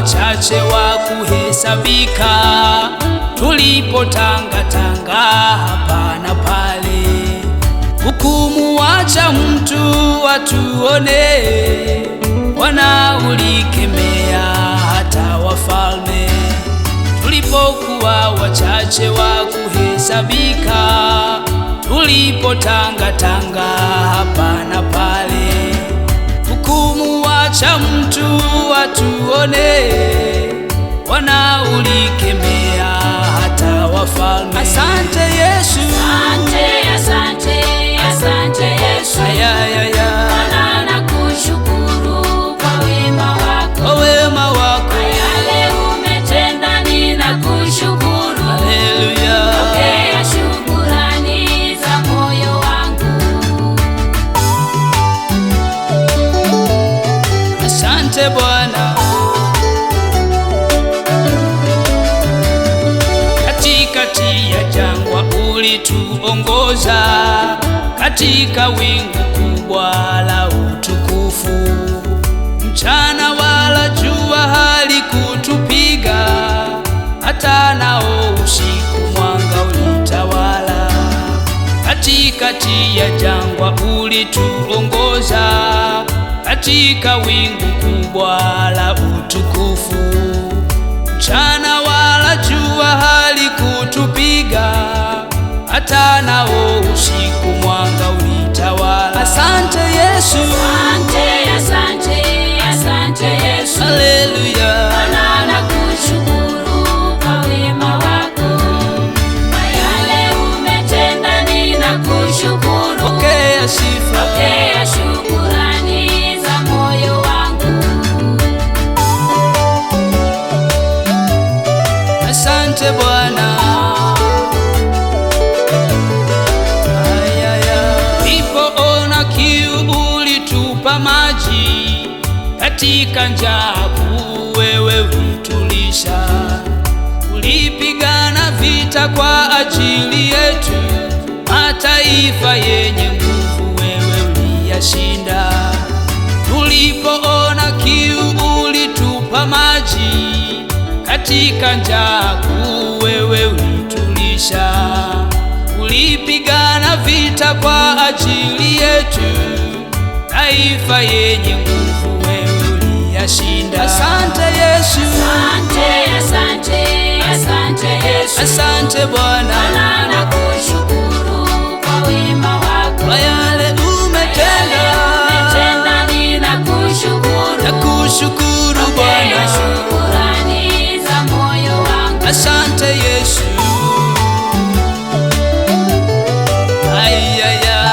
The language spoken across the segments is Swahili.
wachache wa kuhesabika, tulipotangatanga hapa na pale, hukumuacha mtu atuone. Bwana ulikemea hata wafalme, tulipokuwa wachache wa kuhesabika, tulipotangatanga hapa na pale, hukumuacha mtu atuone. Bwana ulikemea hata wafalme. Asante Yesu, Asante, asante, asante Yesu. Bwana nakushukuru kwa wema wako, kwa wema wako, kwa yale umetenda ninakushukuru. haleluya. Pokea shukrani za moyo wangu. Asante Bwana. Katikati ya jangwa ulituongoza, katika wingu kubwa la utukufu. Mchana wala jua halikutupiga, hata nao usiku mwanga ulitawala. Katikati ya jangwa ulituongoza, katika wingu kubwa la utukufu. Mchana wala jua halikutupiga, hata nao usiku mwanga ulitawala. Asante Yesu, Asante, asante, asante Yesu. haleluya. Bwana nakushukuru kwa wema wako, kwa yale umetenda ninakushukuru. Pokea sifa, Pokea shukrani za moyo wangu. asante Bwana. Nilipoona kiu ulitupa maji, katika njaa kuu wewe ulitulisha. Ulipigana vita kwa ajili yetu, mataifa yenye nguvu wewe uliyashinda. Tulipoona kiu ulitupa maji, katika njaa kuu wewe ulitulisha. Ulipigana vita kwa ajili yetu, taifa yenye nguvu wewe uliyashinda. Asante Yesu, Asante, asante, asante Yesu. asante Bwana, Bwana nakushukuru kwa wema wako, kwa yale umetenda. umetenda ninakushukuru. Nakushukuru Pokea Bwana, shukrani za moyo wangu. asante Yesu. Ayaya,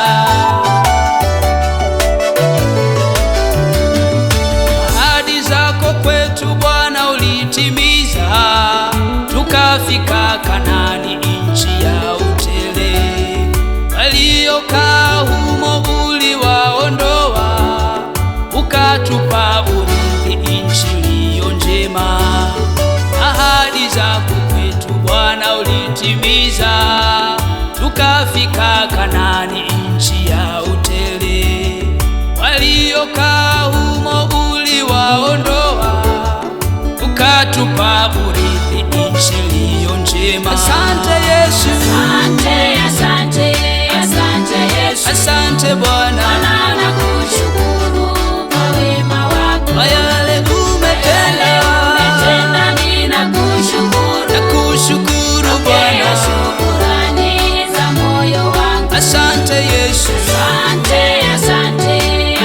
ahadi zako kwetu Bwana ulitimiza, tukafika Kanaani, nchi ya utele. Waliokaa humo uliwaondoa, ukatupa urithi nchi iliyo njema. Ahadi zako kwetu Bwana ulitimiza, tukafika Kanaani, nchi ya utele. Waliokaa humo uliwaondoa, ukatupa urithi nchi iliyo njema. Asante Yesu, Asante, asante, asante Yesu. asante Bwana, Bwana nakushukuru kwa wema wako, kwa yale umetenda. umetenda ninakushukuru. Nakushukuru Pokea Bwana, shukrani za moyo wangu. asante Yesu. Asante, asante,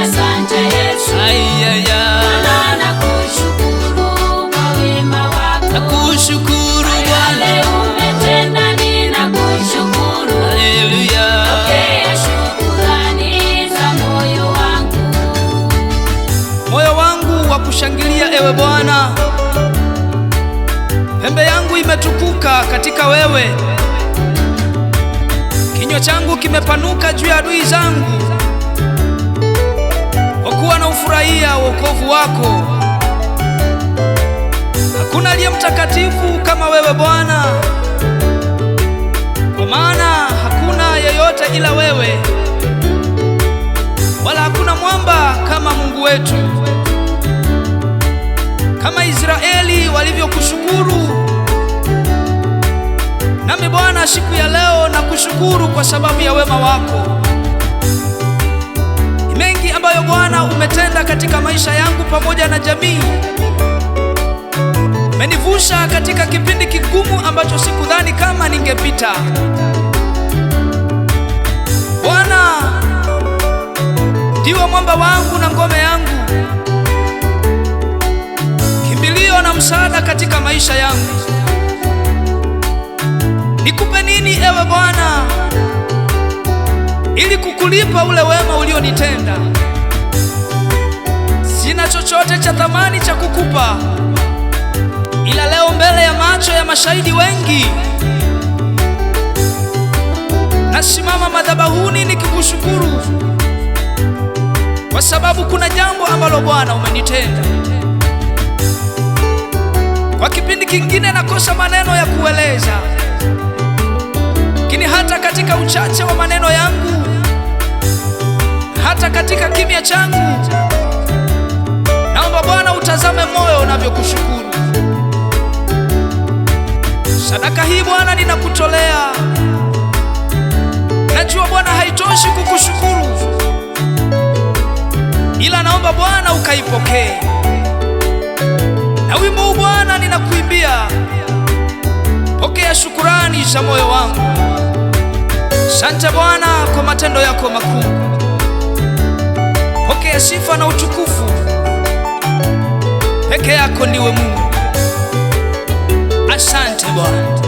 asante Yesu. Ayaya, Bwana nakushukuru kwa wema wako, nakushukuru yale Bwana, umetenda ninakushukuru. haleluya. Pokea shukrani za moyo wangu. Moyo wangu wa kushangilia ewe Bwana, pembe yangu imetukuka katika wewe. Kinywa changu kimepanuka juu ya adui zangu, kwa kuwa na ufurahia wokovu wako. Hakuna aliye mtakatifu kama wewe Bwana, kwa maana hakuna yeyote ila wewe, wala hakuna mwamba kama Mungu wetu. Kama Israeli Israeli walivyokushukuru, nami Bwana siku ya leo nakushukuru kwa sababu ya wema wako. Ni mengi ambayo Bwana umetenda katika maisha yangu pamoja na jamii. Umenivusha katika kipindi kigumu ambacho sikudhani kama ningepita. Bwana ndiwe mwamba wangu na ngome yangu, kimbilio na msaada katika maisha yangu. Nikupe nini ewe Bwana ili kukulipa ule wema ulionitenda? Sina chochote cha thamani cha kukupa, ila leo mbele ya macho ya mashahidi wengi nasimama madhabahuni nikikushukuru, kwa sababu kuna jambo ambalo Bwana umenitenda. Kwa kipindi kingine nakosa maneno ya kueleza, lakini hata katika uchache wa maneno yangu, hata katika kimya changu, naomba Bwana utazame moyo unavyokushukuru. Sadaka hii Bwana ninakutolea. Najua Bwana haitoshi kukushukuru, ila naomba Bwana ukaipokee. Na wimbo huu Bwana ninakuimbia, pokea shukurani za moyo wangu. Asante Bwana kwa matendo yako makuu, pokea sifa na utukufu. Peke yako ndiwe Mungu. Asante Bwana.